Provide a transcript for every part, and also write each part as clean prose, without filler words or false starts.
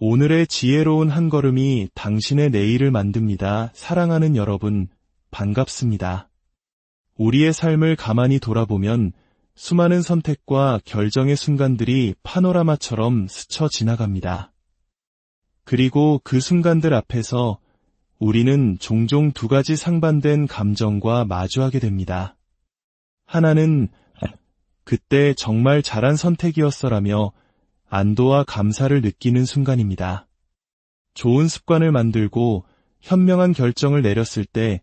오늘의 지혜로운 한 걸음이 당신의 내일을 만듭니다. 사랑하는 여러분, 반갑습니다. 우리의 삶을 가만히 돌아보면 수많은 선택과 결정의 순간들이 파노라마처럼 스쳐 지나갑니다. 그리고 그 순간들 앞에서 우리는 종종 두 가지 상반된 감정과 마주하게 됩니다. 하나는 그때 정말 잘한 선택이었어라며 안도와 감사를 느끼는 순간입니다. 좋은 습관을 만들고 현명한 결정을 내렸을 때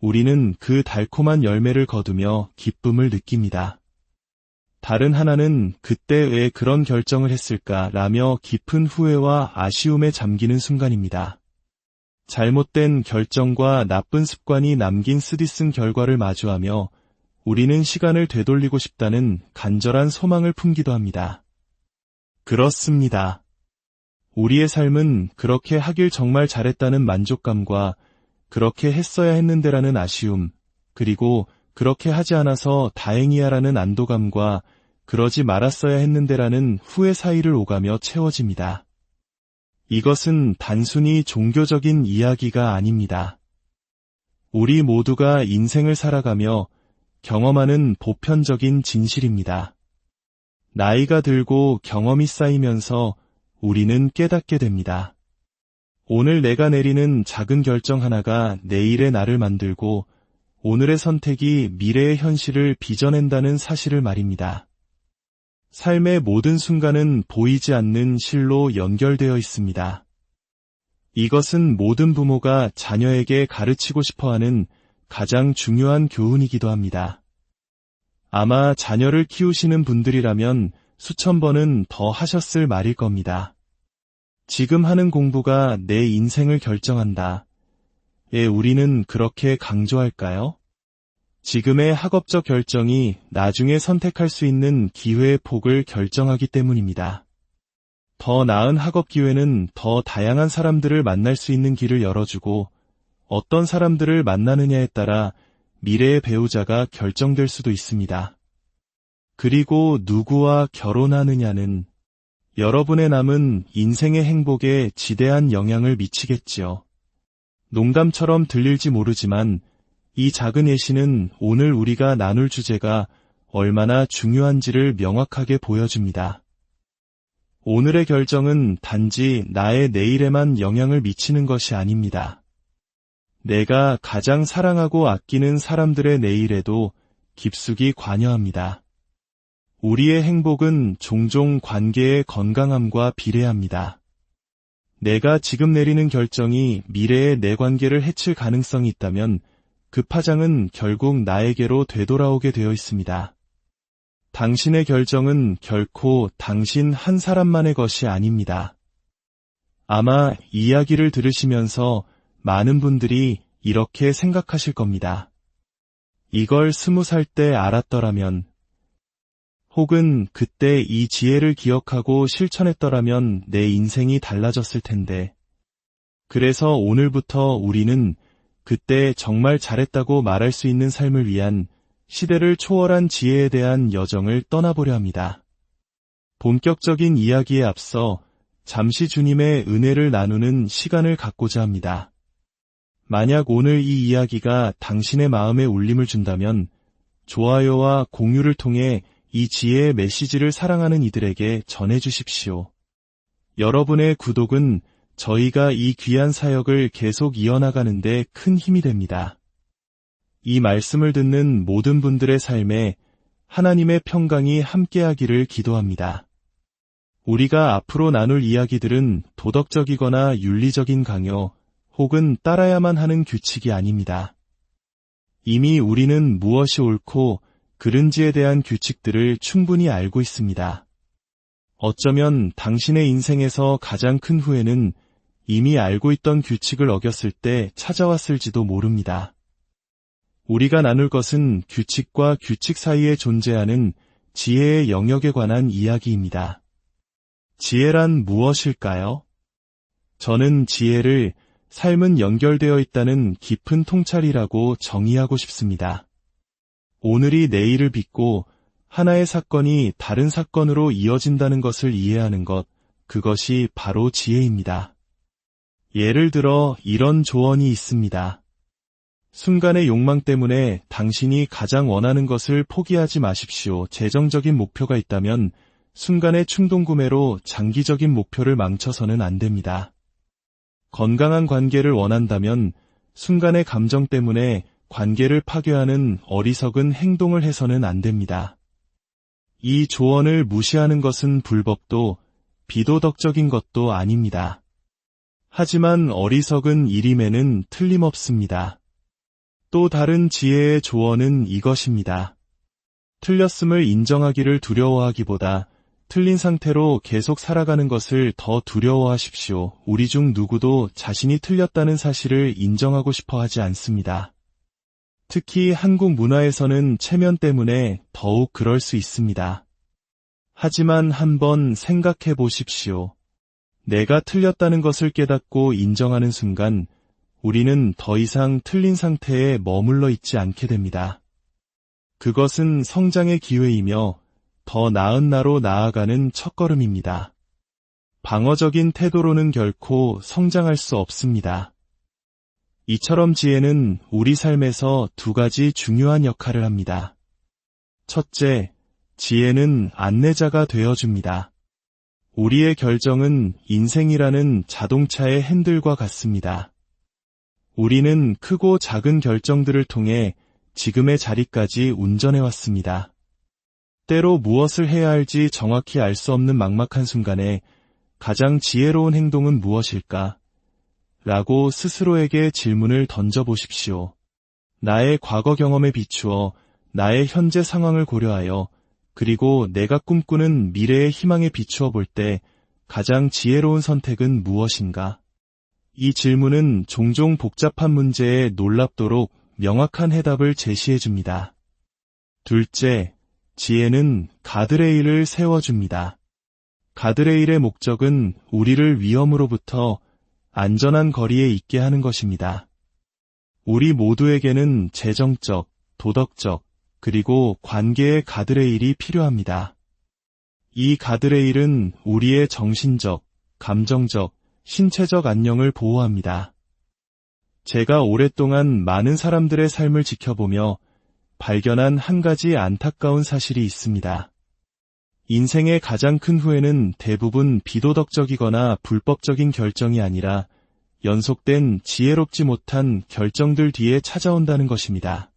우리는 그 달콤한 열매를 거두며 기쁨을 느낍니다. 다른 하나는 그때 왜 그런 결정을 했을까라며 깊은 후회와 아쉬움에 잠기는 순간입니다. 잘못된 결정과 나쁜 습관이 남긴 쓰디쓴 결과를 마주하며 우리는 시간을 되돌리고 싶다는 간절한 소망을 품기도 합니다. 그렇습니다. 우리의 삶은 그렇게 하길 정말 잘했다는 만족감과 그렇게 했어야 했는데라는 아쉬움, 그리고 그렇게 하지 않아서 다행이야라는 안도감과 그러지 말았어야 했는데라는 후회 사이를 오가며 채워집니다. 이것은 단순히 종교적인 이야기가 아닙니다. 우리 모두가 인생을 살아가며 경험하는 보편적인 진실입니다. 나이가 들고 경험이 쌓이면서 우리는 깨닫게 됩니다. 오늘 내가 내리는 작은 결정 하나가 내일의 나를 만들고 오늘의 선택이 미래의 현실을 빚어낸다는 사실을 말입니다. 삶의 모든 순간은 보이지 않는 실로 연결되어 있습니다. 이것은 모든 부모가 자녀에게 가르치고 싶어하는 가장 중요한 교훈이기도 합니다. 아마 자녀를 키우시는 분들이라면 수천 번은 더 하셨을 말일 겁니다. 지금 하는 공부가 내 인생을 결정한다. 우리는 그렇게 강조할까요? 지금의 학업적 결정이 나중에 선택할 수 있는 기회의 폭을 결정하기 때문입니다. 더 나은 학업 기회는 더 다양한 사람들을 만날 수 있는 길을 열어주고 어떤 사람들을 만나느냐에 따라 미래의 배우자가 결정될 수도 있습니다. 그리고 누구와 결혼하느냐는 여러분의 남은 인생의 행복에 지대한 영향을 미치겠지요. 농담처럼 들릴지 모르지만 이 작은 예시는 오늘 우리가 나눌 주제가 얼마나 중요한지를 명확하게 보여줍니다. 오늘의 결정은 단지 나의 내일에만 영향을 미치는 것이 아닙니다. 내가 가장 사랑하고 아끼는 사람들의 내일에도 깊숙이 관여합니다. 우리의 행복은 종종 관계의 건강함과 비례합니다. 내가 지금 내리는 결정이 미래의 내 관계를 해칠 가능성이 있다면 그 파장은 결국 나에게로 되돌아오게 되어 있습니다. 당신의 결정은 결코 당신 한 사람만의 것이 아닙니다. 아마 이야기를 들으시면서 많은 분들이 이렇게 생각하실 겁니다. 이걸 20살 때 알았더라면, 혹은 그때 이 지혜를 기억하고 실천했더라면 내 인생이 달라졌을 텐데. 그래서 오늘부터 우리는 그때 정말 잘했다고 말할 수 있는 삶을 위한 시대를 초월한 지혜에 대한 여정을 떠나보려 합니다. 본격적인 이야기에 앞서 잠시 주님의 은혜를 나누는 시간을 갖고자 합니다. 만약 오늘 이 이야기가 당신의 마음에 울림을 준다면 좋아요와 공유를 통해 이 지혜의 메시지를 사랑하는 이들에게 전해주십시오. 여러분의 구독은 저희가 이 귀한 사역을 계속 이어나가는 데 큰 힘이 됩니다. 이 말씀을 듣는 모든 분들의 삶에 하나님의 평강이 함께하기를 기도합니다. 우리가 앞으로 나눌 이야기들은 도덕적이거나 윤리적인 강요 혹은 따라야만 하는 규칙이 아닙니다. 이미 우리는 무엇이 옳고 그른지에 대한 규칙들을 충분히 알고 있습니다. 어쩌면 당신의 인생에서 가장 큰 후회는 이미 알고 있던 규칙을 어겼을 때 찾아왔을지도 모릅니다. 우리가 나눌 것은 규칙과 규칙 사이에 존재하는 지혜의 영역에 관한 이야기입니다. 지혜란 무엇일까요? 저는 지혜를 삶은 연결되어 있다는 깊은 통찰이라고 정의하고 싶습니다. 오늘이 내일을 빚고 하나의 사건이 다른 사건으로 이어진다는 것을 이해하는 것, 그것이 바로 지혜입니다. 예를 들어 이런 조언이 있습니다. 순간의 욕망 때문에 당신이 가장 원하는 것을 포기하지 마십시오. 재정적인 목표가 있다면 순간의 충동구매로 장기적인 목표를 망쳐서는 안 됩니다. 건강한 관계를 원한다면 순간의 감정 때문에 관계를 파괴하는 어리석은 행동을 해서는 안 됩니다. 이 조언을 무시하는 것은 불법도 비도덕적인 것도 아닙니다. 하지만 어리석은 일임에는 틀림없습니다. 또 다른 지혜의 조언은 이것입니다. 틀렸음을 인정하기를 두려워하기보다 틀린 상태로 계속 살아가는 것을 더 두려워하십시오. 우리 중 누구도 자신이 틀렸다는 사실을 인정하고 싶어 하지 않습니다. 특히 한국 문화에서는 체면 때문에 더욱 그럴 수 있습니다. 하지만 한번 생각해 보십시오. 내가 틀렸다는 것을 깨닫고 인정하는 순간 우리는 더 이상 틀린 상태에 머물러 있지 않게 됩니다. 그것은 성장의 기회이며 더 나은 나로 나아가는 첫걸음입니다. 방어적인 태도로는 결코 성장할 수 없습니다. 이처럼 지혜는 우리 삶에서 두 가지 중요한 역할을 합니다. 첫째, 지혜는 안내자가 되어줍니다. 우리의 결정은 인생이라는 자동차의 핸들과 같습니다. 우리는 크고 작은 결정들을 통해 지금의 자리까지 운전해왔습니다. 때로 무엇을 해야 할지 정확히 알 수 없는 막막한 순간에 가장 지혜로운 행동은 무엇일까? 라고 스스로에게 질문을 던져보십시오. 나의 과거 경험에 비추어 나의 현재 상황을 고려하여 그리고 내가 꿈꾸는 미래의 희망에 비추어 볼 때 가장 지혜로운 선택은 무엇인가? 이 질문은 종종 복잡한 문제에 놀랍도록 명확한 해답을 제시해 줍니다. 둘째, 지혜는 가드레일을 세워줍니다. 가드레일의 목적은 우리를 위험으로부터 안전한 거리에 있게 하는 것입니다. 우리 모두에게는 재정적, 도덕적, 그리고 관계의 가드레일이 필요합니다. 이 가드레일은 우리의 정신적, 감정적, 신체적 안녕을 보호합니다. 제가 오랫동안 많은 사람들의 삶을 지켜보며 발견한 한 가지 안타까운 사실이 있습니다. 인생의 가장 큰 후회는 대부분 비도덕적이거나 불법적인 결정이 아니라 연속된 지혜롭지 못한 결정들 뒤에 찾아온다는 것입니다.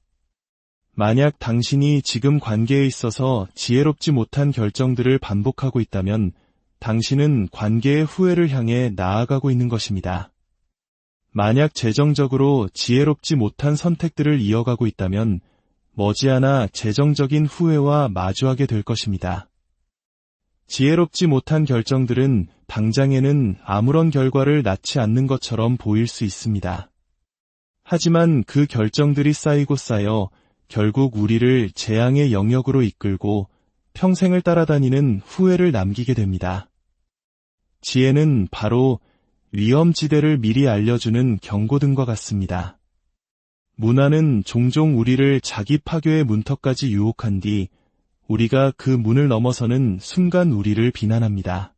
만약 당신이 지금 관계에 있어서 지혜롭지 못한 결정들을 반복하고 있다면 당신은 관계의 후회를 향해 나아가고 있는 것입니다. 만약 재정적으로 지혜롭지 못한 선택들을 이어가고 있다면 머지않아 재정적인 후회와 마주하게 될 것입니다. 지혜롭지 못한 결정들은 당장에는 아무런 결과를 낳지 않는 것처럼 보일 수 있습니다. 하지만 그 결정들이 쌓이고 쌓여 결국 우리를 재앙의 영역으로 이끌고 평생을 따라다니는 후회를 남기게 됩니다. 지혜는 바로 위험지대를 미리 알려주는 경고등과 같습니다. 문화는 종종 우리를 자기 파괴의 문턱까지 유혹한 뒤 우리가 그 문을 넘어서는 순간 우리를 비난합니다.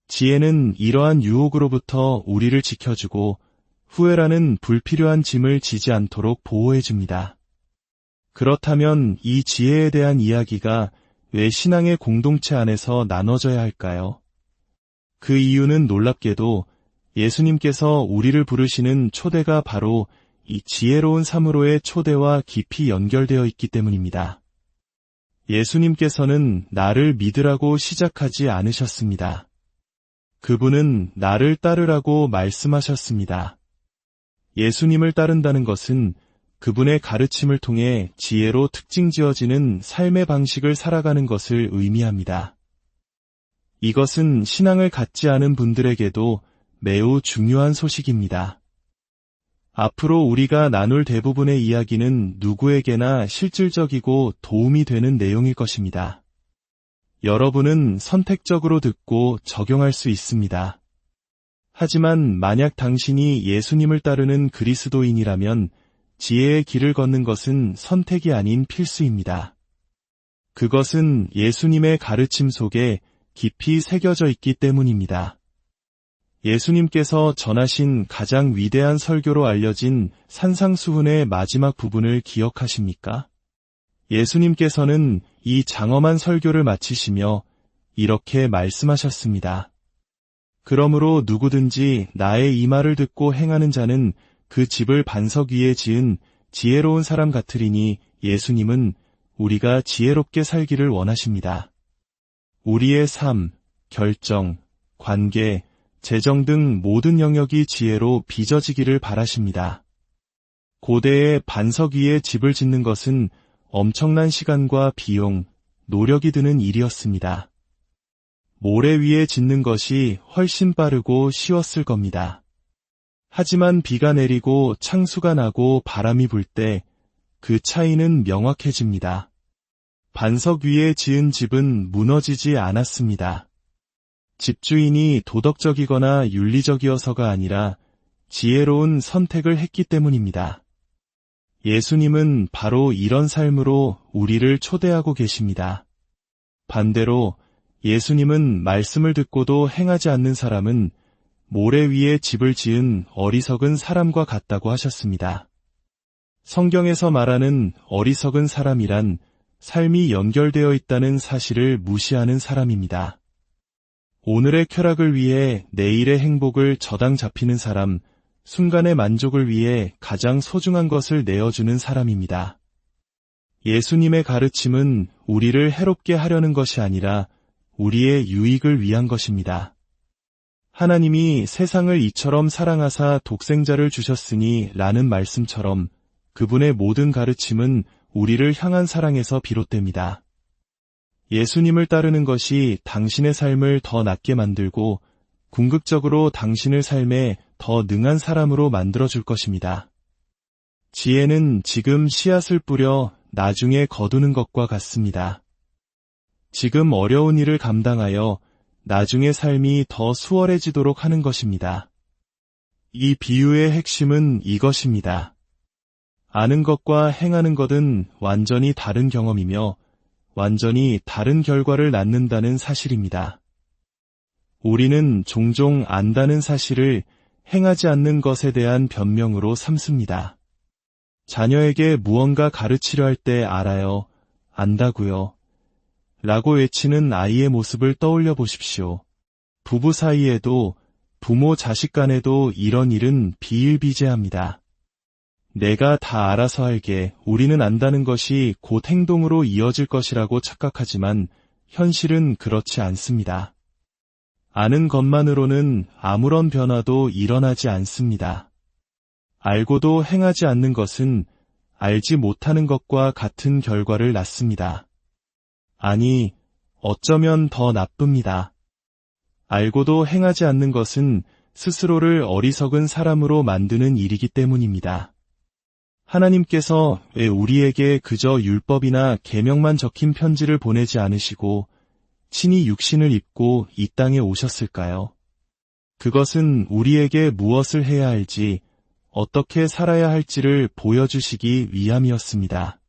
지혜는 이러한 유혹으로부터 우리를 지켜주고 후회라는 불필요한 짐을 지지 않도록 보호해줍니다. 그렇다면 이 지혜에 대한 이야기가 왜 신앙의 공동체 안에서 나눠져야 할까요? 그 이유는 놀랍게도 예수님께서 우리를 부르시는 초대가 바로 이 지혜로운 삶으로의 초대와 깊이 연결되어 있기 때문입니다. 예수님께서는 나를 믿으라고 시작하지 않으셨습니다. 그분은 나를 따르라고 말씀하셨습니다. 예수님을 따른다는 것은 그분의 가르침을 통해 지혜로 특징 지어지는 삶의 방식을 살아가는 것을 의미합니다. 이것은 신앙을 갖지 않은 분들에게도 매우 중요한 소식입니다. 앞으로 우리가 나눌 대부분의 이야기는 누구에게나 실질적이고 도움이 되는 내용일 것입니다. 여러분은 선택적으로 듣고 적용할 수 있습니다. 하지만 만약 당신이 예수님을 따르는 그리스도인이라면 지혜의 길을 걷는 것은 선택이 아닌 필수입니다. 그것은 예수님의 가르침 속에 깊이 새겨져 있기 때문입니다. 예수님께서 전하신 가장 위대한 설교로 알려진 산상수훈의 마지막 부분을 기억하십니까? 예수님께서는 이 장엄한 설교를 마치시며 이렇게 말씀하셨습니다. 그러므로 누구든지 나의 이 말을 듣고 행하는 자는 그 집을 반석 위에 지은 지혜로운 사람 같으리니 예수님은 우리가 지혜롭게 살기를 원하십니다. 우리의 삶, 결정, 관계, 재정 등 모든 영역이 지혜로 빚어지기를 바라십니다. 고대의 반석 위에 집을 짓는 것은 엄청난 시간과 비용, 노력이 드는 일이었습니다. 모래 위에 짓는 것이 훨씬 빠르고 쉬웠을 겁니다. 하지만 비가 내리고 창수가 나고 바람이 불 때 그 차이는 명확해집니다. 반석 위에 지은 집은 무너지지 않았습니다. 집주인이 도덕적이거나 윤리적이어서가 아니라 지혜로운 선택을 했기 때문입니다. 예수님은 바로 이런 삶으로 우리를 초대하고 계십니다. 반대로 예수님은 말씀을 듣고도 행하지 않는 사람은 모래 위에 집을 지은 어리석은 사람과 같다고 하셨습니다. 성경에서 말하는 어리석은 사람이란 삶이 연결되어 있다는 사실을 무시하는 사람입니다. 오늘의 쾌락을 위해 내일의 행복을 저당 잡히는 사람, 순간의 만족을 위해 가장 소중한 것을 내어주는 사람입니다. 예수님의 가르침은 우리를 해롭게 하려는 것이 아니라 우리의 유익을 위한 것입니다. 하나님이 세상을 이처럼 사랑하사 독생자를 주셨으니 라는 말씀처럼 그분의 모든 가르침은 우리를 향한 사랑에서 비롯됩니다. 예수님을 따르는 것이 당신의 삶을 더 낫게 만들고 궁극적으로 당신을 삶에 더 능한 사람으로 만들어줄 것입니다. 지혜는 지금 씨앗을 뿌려 나중에 거두는 것과 같습니다. 지금 어려운 일을 감당하여 나중에 삶이 더 수월해지도록 하는 것입니다. 이 비유의 핵심은 이것입니다. 아는 것과 행하는 것은 완전히 다른 경험이며 완전히 다른 결과를 낳는다는 사실입니다. 우리는 종종 안다는 사실을 행하지 않는 것에 대한 변명으로 삼습니다. 자녀에게 무언가 가르치려 할 때 알아요, 안다고요 라고 외치는 아이의 모습을 떠올려 보십시오. 부부 사이에도 부모 자식 간에도 이런 일은 비일비재합니다. 내가 다 알아서 알게 우리는 안다는 것이 곧 행동으로 이어질 것이라고 착각하지만 현실은 그렇지 않습니다. 아는 것만으로는 아무런 변화도 일어나지 않습니다. 알고도 행하지 않는 것은 알지 못하는 것과 같은 결과를 낳습니다. 아니, 어쩌면 더 나쁩니다. 알고도 행하지 않는 것은 스스로를 어리석은 사람으로 만드는 일이기 때문입니다. 하나님께서 왜 우리에게 그저 율법이나 계명만 적힌 편지를 보내지 않으시고 친히 육신을 입고 이 땅에 오셨을까요? 그것은 우리에게 무엇을 해야 할지, 어떻게 살아야 할지를 보여주시기 위함이었습니다.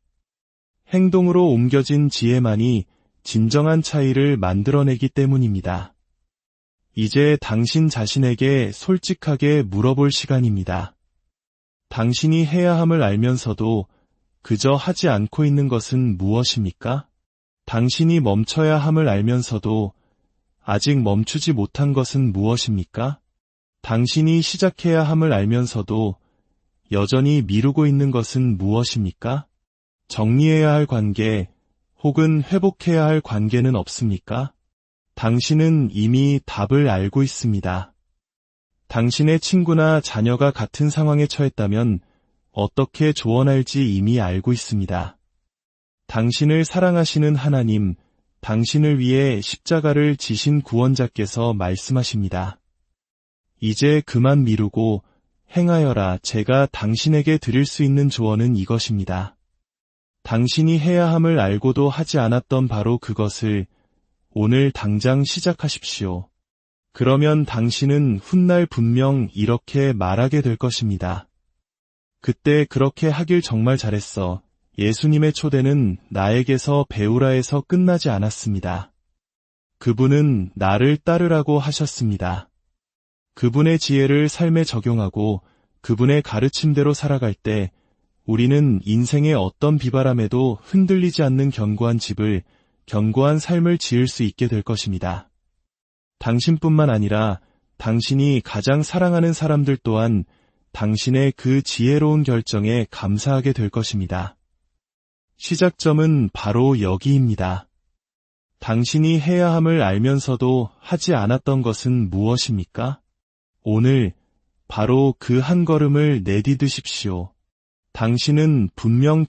행동으로 옮겨진 지혜만이 진정한 차이를 만들어내기 때문입니다. 이제 당신 자신에게 솔직하게 물어볼 시간입니다. 당신이 해야 함을 알면서도 그저 하지 않고 있는 것은 무엇입니까? 당신이 멈춰야 함을 알면서도 아직 멈추지 못한 것은 무엇입니까? 당신이 시작해야 함을 알면서도 여전히 미루고 있는 것은 무엇입니까? 정리해야 할 관계 혹은 회복해야 할 관계는 없습니까? 당신은 이미 답을 알고 있습니다. 당신의 친구나 자녀가 같은 상황에 처했다면 어떻게 조언할지 이미 알고 있습니다. 당신을 사랑하시는 하나님, 당신을 위해 십자가를 지신 구원자께서 말씀하십니다. 이제 그만 미루고 행하여라. 제가 당신에게 드릴 수 있는 조언은 이것입니다. 당신이 해야 함을 알고도 하지 않았던 바로 그것을 오늘 당장 시작하십시오. 그러면 당신은 훗날 분명 이렇게 말하게 될 것입니다. 그때 그렇게 하길 정말 잘했어. 예수님의 초대는 나에게서 배우라에서 끝나지 않았습니다. 그분은 나를 따르라고 하셨습니다. 그분의 지혜를 삶에 적용하고 그분의 가르침대로 살아갈 때 우리는 인생의 어떤 비바람에도 흔들리지 않는 견고한 집을, 견고한 삶을 지을 수 있게 될 것입니다. 당신뿐만 아니라 당신이 가장 사랑하는 사람들 또한 당신의 그 지혜로운 결정에 감사하게 될 것입니다. 시작점은 바로 여기입니다. 당신이 해야 함을 알면서도 하지 않았던 것은 무엇입니까? 오늘 바로 그 한 걸음을 내디드십시오. 당신은 분명